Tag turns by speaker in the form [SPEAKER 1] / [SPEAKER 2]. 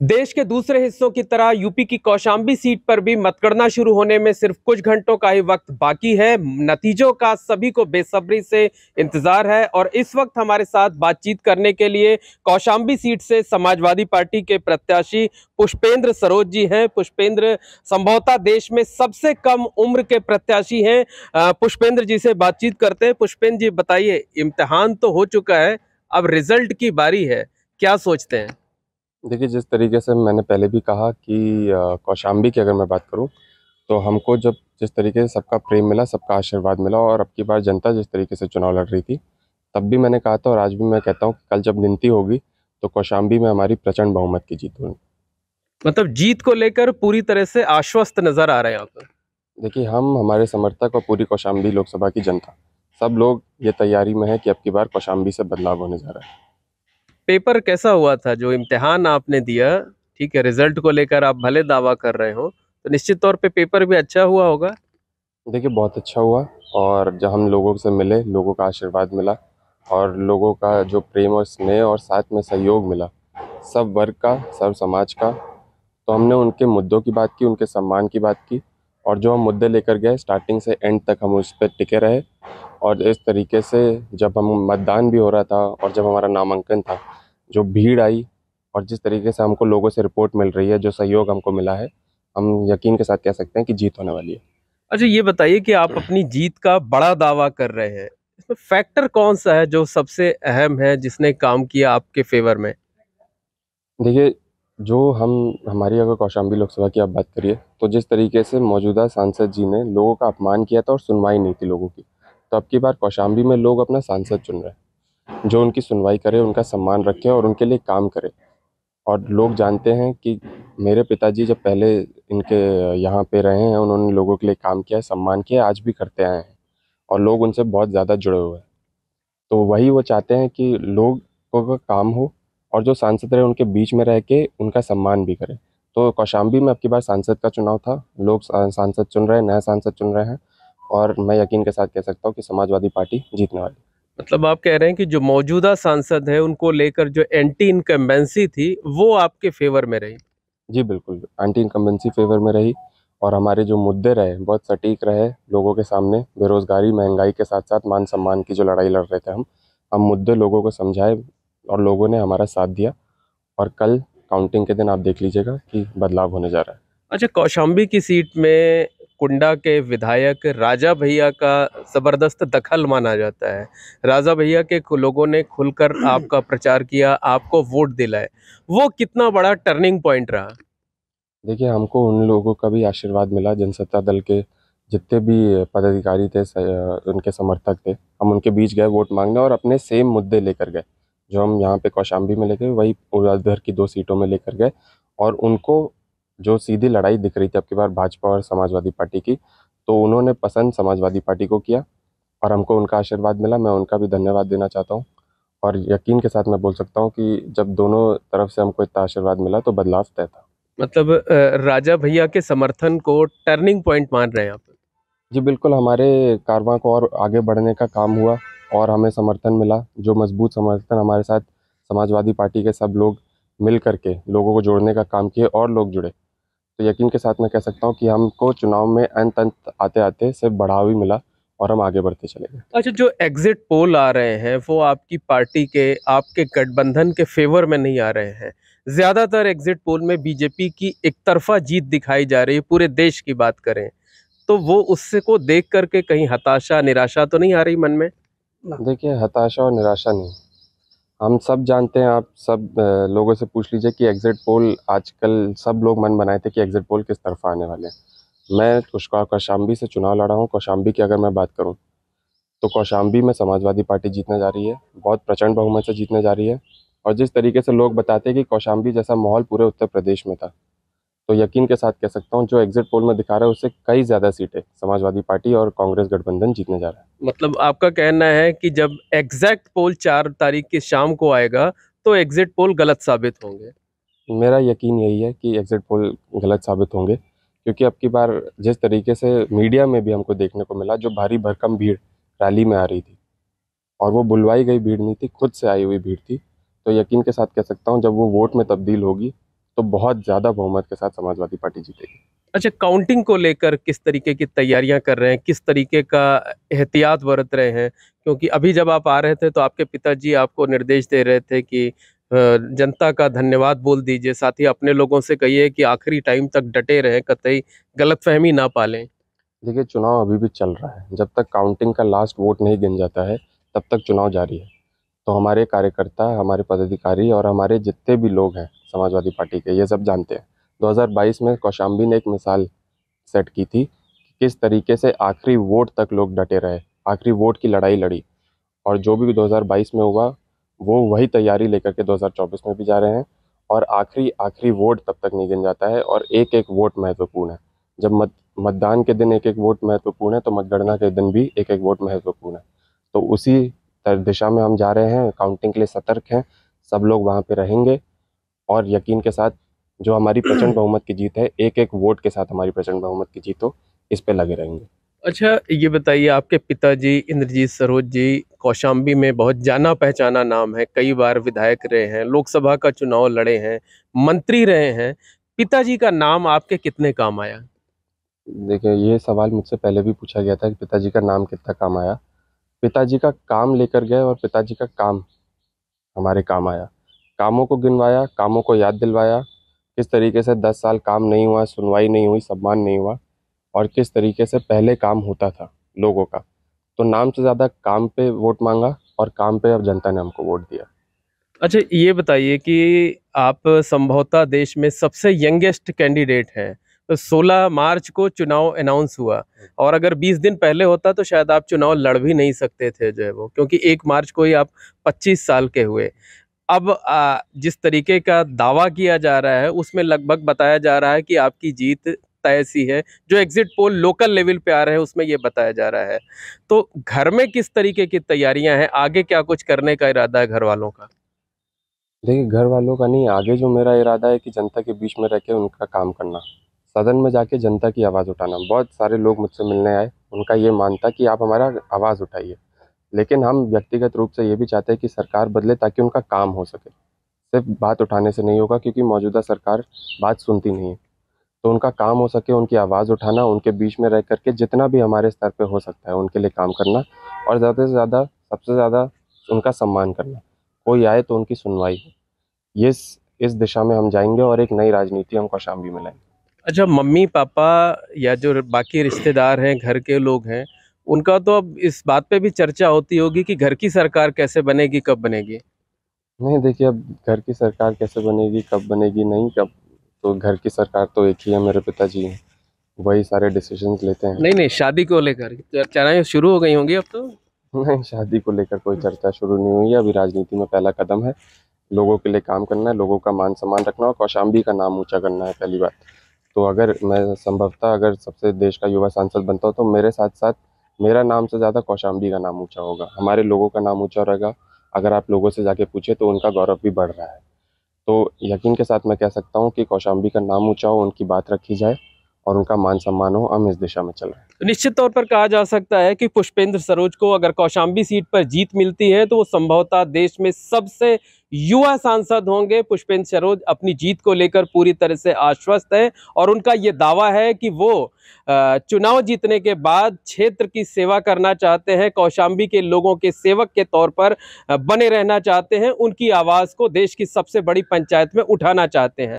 [SPEAKER 1] देश के दूसरे हिस्सों की तरह यूपी की कौशाम्बी सीट पर भी मतगणना शुरू होने में सिर्फ कुछ घंटों का ही वक्त बाकी है। नतीजों का सभी को बेसब्री से इंतजार है और इस वक्त हमारे साथ बातचीत करने के लिए कौशाम्बी सीट से समाजवादी पार्टी के प्रत्याशी पुष्पेंद्र सरोज जी हैं। पुष्पेंद्र संभवतः देश में सबसे कम उम्र के प्रत्याशी हैं। पुष्पेंद्र जी से बातचीत करते हैं। पुष्पेंद्र जी बताइए, इम्तिहान तो हो चुका है, अब रिजल्ट की बारी है, क्या सोचते हैं?
[SPEAKER 2] देखिए, जिस तरीके से मैंने पहले भी कहा कि कौशाम्बी की अगर मैं बात करूं तो हमको जब जिस तरीके से सबका प्रेम मिला, सबका आशीर्वाद मिला और अब की बार जनता जिस तरीके से चुनाव लड़ रही थी, तब भी मैंने कहा था और आज भी मैं कहता हूं कि कल जब गिनती होगी तो कौशाम्बी में हमारी प्रचंड बहुमत की जीत होगी।
[SPEAKER 1] मतलब जीत को लेकर पूरी तरह से आश्वस्त नजर आ रहे हैं आप?
[SPEAKER 2] देखिए, हम, हमारे समर्थक और पूरी कौशाम्बी लोकसभा की जनता, सब लोग ये तैयारी में है कि अब की बार कौशाम्बी से बदलाव होने जा रहा है।
[SPEAKER 1] पेपर कैसा हुआ था जो इम्तिहान आपने दिया? ठीक है, रिजल्ट को लेकर आप भले दावा कर रहे हो, तो निश्चित तौर पे पेपर भी अच्छा हुआ होगा।
[SPEAKER 2] देखिए, बहुत अच्छा हुआ और जब हम लोगों से मिले, लोगों का आशीर्वाद मिला और लोगों का जो प्रेम और स्नेह और साथ में सहयोग मिला, सब वर्ग का, सब समाज का, तो हमने उनके मुद्दों की बात की, उनके सम्मान की बात की और जो हम मुद्दे लेकर गए स्टार्टिंग से एंड तक हम उस पर टिके रहे। और इस तरीके से जब हम मतदान भी हो रहा था और जब हमारा नामांकन था, जो भीड़ आई और जिस तरीके से हमको लोगों से रिपोर्ट मिल रही है, जो सहयोग हमको मिला है, हम यकीन के साथ कह सकते हैं कि जीत होने वाली है।
[SPEAKER 1] अच्छा, ये बताइए कि आप अपनी जीत का बड़ा दावा कर रहे हैं, इसमें फैक्टर कौन सा है जो सबसे अहम है, जिसने काम किया आपके फेवर में?
[SPEAKER 2] देखिए, जो हम हमारी अगर कौशाम्बी लोकसभा की आप बात करिए तो जिस तरीके से मौजूदा सांसद जी ने लोगों का अपमान किया था और सुनवाई नहीं थी लोगों की, तो अब की बार कौशाम्बी में लोग अपना सांसद चुन रहे हैं जो उनकी सुनवाई करे, उनका सम्मान रखे और उनके लिए काम करे। और लोग जानते हैं कि मेरे पिताजी जब पहले इनके यहाँ पे रहे हैं, उन्होंने लोगों के लिए काम किया है, सम्मान किया है, आज भी करते आए हैं और लोग उनसे बहुत ज़्यादा जुड़े हुए हैं। तो वही वो चाहते हैं कि लोगों का काम हो और जो सांसद रहे उनके बीच में रह के उनका सम्मान भी करें। तो कौशाम्बी में अब की बार सांसद का चुनाव था, लोग सांसद चुन रहे हैं, नए सांसद चुन रहे हैं और मैं यकीन के साथ कह सकता हूँ कि समाजवादी पार्टी जीतने वाली है।
[SPEAKER 1] मतलब आप कह रहे हैं कि जो मौजूदा सांसद है उनको लेकर जो एंटी इनकम्बेंसी थी वो आपके फेवर में रही?
[SPEAKER 2] जी बिल्कुल, एंटी इनकम्बेंसी फेवर में रही और हमारे जो मुद्दे रहे बहुत सटीक रहे लोगों के सामने। बेरोजगारी, महंगाई के साथ साथ मान सम्मान की जो लड़ाई लड़ रहे थे हम मुद्दे लोगों को समझाए और लोगों ने हमारा साथ दिया और कल काउंटिंग के दिन आप देख लीजिएगा कि बदलाव होने जा रहा है।
[SPEAKER 1] अच्छा, कौशाम्बी की सीट में कुंडा के विधायक राजा भैया का जबरदस्त दखल माना जाता है। राजा भैया के लोगों ने खुलकर आपका प्रचार किया, आपको वोट दिलाए, वो कितना बड़ा टर्निंग पॉइंट रहा?
[SPEAKER 2] देखिए, हमको उन लोगों का भी आशीर्वाद मिला, जनसत्ता दल के जितने भी पदाधिकारी थे, उनके समर्थक थे, हम उनके बीच गए वोट मांगने और अपने सेम मुद्दे लेकर गए जो हम यहाँ पे कौशाम्बी में लेके वही उधर की 2 सीटों में लेकर गए। और उनको जो सीधी लड़ाई दिख रही थी अब की बार भाजपा और समाजवादी पार्टी की, तो उन्होंने पसंद समाजवादी पार्टी को किया और हमको उनका आशीर्वाद मिला। मैं उनका भी धन्यवाद देना चाहता हूँ और यकीन के साथ मैं बोल सकता हूँ कि जब दोनों तरफ से हमको इतना आशीर्वाद मिला तो बदलाव तय था।
[SPEAKER 1] मतलब राजा भैया के समर्थन को टर्निंग पॉइंट मान रहे हैं आप?
[SPEAKER 2] जी बिल्कुल, हमारे कारवां को और आगे बढ़ने का काम हुआ और हमें समर्थन मिला, जो मजबूत समर्थन हमारे साथ समाजवादी पार्टी के सब लोग मिल कर के लोगों को जोड़ने का काम किए और लोग जुड़े। तो यकीन के साथ मैं कह सकता हूँ कि हमको चुनाव में अंत अंत आते-आते सिर्फ बढ़ावा ही मिला और हम आगे बढ़ते चले गए।
[SPEAKER 1] अच्छा, जो एग्जिट पोल आ रहे हैं वो आपकी पार्टी के, आपके गठबंधन के फेवर में नहीं आ रहे हैं। ज्यादातर एग्जिट पोल में बीजेपी की एक तरफा जीत दिखाई जा रही है, पूरे देश की बात करें तो वो उससे को देख करके कहीं हताशा, निराशा तो नहीं आ रही मन में?
[SPEAKER 2] देखिए, हताशा और निराशा नहीं, हम सब जानते हैं, आप सब लोगों से पूछ लीजिए कि एग्जिट पोल आजकल सब लोग मन बनाए थे कि एग्जिट पोल किस तरफ आने वाले हैं। मैं कौशाम्बी से चुनाव लड़ा हूँ। कौशाम्बी की अगर मैं बात करूँ तो कौशाम्बी में समाजवादी पार्टी जीतने जा रही है, बहुत प्रचंड बहुमत से जीतने जा रही है। और जिस तरीके से लोग बताते हैं कि कौशाम्बी जैसा माहौल पूरे उत्तर प्रदेश में था, तो यकीन के साथ कह सकता हूँ जो एग्जिट पोल में दिखा रहा है उससे कई ज़्यादा सीटें समाजवादी पार्टी और कांग्रेस गठबंधन जीतने जा रहा है।
[SPEAKER 1] मतलब आपका कहना है कि जब एग्जैक्ट पोल 4 तारीख की शाम को आएगा तो एग्जिट पोल गलत साबित होंगे?
[SPEAKER 2] मेरा यकीन यही है कि एग्जिट पोल गलत साबित होंगे, क्योंकि अब की बार जिस तरीके से मीडिया में भी हमको देखने को मिला, जो भारी भरकम भीड़ रैली में आ रही थी और वो बुलवाई गई भीड़ नहीं थी, खुद से आई हुई भीड़ थी, तो यकीन के साथ कह सकता हूँ जब वो वोट में तब्दील होगी तो बहुत ज़्यादा बहुमत के साथ समाजवादी पार्टी जीतेगी।
[SPEAKER 1] अच्छा, काउंटिंग को लेकर किस तरीके की तैयारियां कर रहे हैं, किस तरीके का एहतियात बरत रहे हैं? क्योंकि अभी जब आप आ रहे थे तो आपके पिताजी आपको निर्देश दे रहे थे कि जनता का धन्यवाद बोल दीजिए, साथ ही अपने लोगों से कहिए कि आखिरी टाइम तक डटे रहें, कतई गलतफहमी ना पालें।
[SPEAKER 2] देखिए, चुनाव अभी भी चल रहा है। जब तक काउंटिंग का लास्ट वोट नहीं गिन जाता है, तब तक चुनाव जारी है। तो हमारे कार्यकर्ता, हमारे पदाधिकारी और हमारे जितने भी लोग हैं समाजवादी पार्टी के, ये सब जानते हैं 2022 में कौशाम्बी ने एक मिसाल सेट की थी कि किस तरीके से आखिरी वोट तक लोग डटे रहे, आखिरी वोट की लड़ाई लड़ी। और जो भी 2022 में हुआ, वो वही तैयारी लेकर के 2024 में भी जा रहे हैं। और आखिरी आखिरी वोट तब तक नहीं गिन जाता है, और एक एक वोट महत्वपूर्ण है। जब मतदान के दिन एक एक वोट महत्वपूर्ण है, तो मतगणना के दिन भी एक एक वोट महत्वपूर्ण है। तो उसी दिशा में हम जा रहे हैं। काउंटिंग के लिए सतर्क हैं, सब लोग वहाँ पे रहेंगे और यकीन के साथ जो हमारी प्रचंड बहुमत की जीत है, एक एक वोट के साथ हमारी प्रचंड बहुमत की जीत हो, इस पे लगे रहेंगे।
[SPEAKER 1] अच्छा, ये बताइए, आपके पिताजी इंद्रजीत सरोज जी कौशाम्बी में बहुत जाना पहचाना नाम है, कई बार विधायक रहे हैं, लोकसभा का चुनाव लड़े हैं, मंत्री रहे हैं। पिताजी का नाम आपके कितने काम आया?
[SPEAKER 2] देखिए, ये सवाल मुझसे पहले भी पूछा गया था कि पिताजी का नाम कितना काम आया। पिताजी का काम लेकर गए और पिताजी का काम हमारे काम आया। कामों को गिनवाया, कामों को याद दिलवाया, किस तरीके से 10 साल काम नहीं हुआ, सुनवाई नहीं हुई, सम्मान नहीं हुआ, और किस तरीके से पहले काम होता था लोगों का। तो नाम से ज़्यादा काम पे वोट मांगा, और काम पे अब जनता ने हमको वोट दिया।
[SPEAKER 1] अच्छा, ये बताइए कि आप संभवतः देश में सबसे यंगेस्ट कैंडिडेट हैं। तो 16 मार्च को चुनाव अनाउंस हुआ, और अगर 20 दिन पहले होता तो शायद आप चुनाव लड़ भी नहीं सकते थे जो है वो, क्योंकि 1 मार्च को ही आप 25 साल के हुए। अब जिस तरीके का दावा किया जा रहा है उसमें लगभग बताया जा रहा है कि आपकी जीत तय सी है। जो एग्जिट पोल लोकल लेवल पे आ रहे हैं उसमें ये बताया जा रहा है। तो घर में किस तरीके की तैयारियां हैं, आगे क्या कुछ करने का इरादा है घर वालों का?
[SPEAKER 2] देखिए, घर वालों का नहीं, आगे जो मेरा इरादा है कि जनता के बीच में रह के उनका काम करना, सदन में जाके जनता की आवाज़ उठाना। बहुत सारे लोग मुझसे मिलने आए, उनका ये मानता कि आप हमारा आवाज़ उठाइए, लेकिन हम व्यक्तिगत रूप से ये भी चाहते हैं कि सरकार बदले ताकि उनका काम हो सके। सिर्फ बात उठाने से नहीं होगा, क्योंकि मौजूदा सरकार बात सुनती नहीं है। तो उनका काम हो सके, उनकी आवाज़ उठाना, उनके बीच में रह करके जितना भी हमारे स्तर पे हो सकता है उनके लिए काम करना, और ज़्यादा से ज़्यादा, सबसे ज़्यादा उनका सम्मान करना। कोई आए तो उनकी सुनवाई हो। ये इस दिशा में हम जाएंगे, और एक नई राजनीति हम कौशाम्बी में लाएंगे।
[SPEAKER 1] अच्छा, मम्मी पापा या जो बाकी रिश्तेदार हैं, घर के लोग हैं, उनका तो अब इस बात पे भी चर्चा होती होगी कि घर की सरकार कैसे बनेगी, कब बनेगी?
[SPEAKER 2] नहीं, देखिए, अब घर की सरकार कैसे बनेगी, कब बनेगी, नहीं कब, तो घर की सरकार तो एक ही है, मेरे पिताजी हैं, वही सारे डिसीजंस लेते हैं।
[SPEAKER 1] नहीं नहीं, शादी को लेकर चर्चाएं शुरू हो गई होंगी अब तो।
[SPEAKER 2] नहीं, शादी को लेकर कोई चर्चा शुरू नहीं हुई है। अभी राजनीति में पहला कदम है, लोगों के लिए काम करना है, लोगों का मान सम्मान रखना और कौशाम्बी का नाम ऊंचा करना है, पहली बात। तो अगर मैं संभवतः अगर सबसे देश का युवा सांसद बनता हूँ, तो मेरे साथ साथ मेरा नाम से ज़्यादा कौशाम्बी का नाम ऊंचा होगा, हमारे लोगों का नाम ऊंचा रहेगा। अगर आप लोगों से जाके पूछे तो उनका गौरव भी बढ़ रहा है। तो यकीन के साथ मैं कह सकता हूँ कि कौशाम्बी का नाम ऊंचा हो, उनकी बात रखी जाए और उनका मान सम्मान हो। हम इस दिशा में चल रहे हैं।
[SPEAKER 1] तो निश्चित तौर पर कहा जा सकता है कि पुष्पेंद्र सरोज को अगर कौशाम्बी सीट पर जीत मिलती है तो वो संभवतः देश में सबसे युवा सांसद होंगे। पुष्पेंद्र सरोज अपनी जीत को लेकर पूरी तरह से आश्वस्त है, और उनका ये दावा है कि वो चुनाव जीतने के बाद क्षेत्र की सेवा करना चाहते हैं, कौशाम्बी के लोगों के सेवक के तौर पर बने रहना चाहते हैं, उनकी आवाज़ को देश की सबसे बड़ी पंचायत में उठाना चाहते हैं।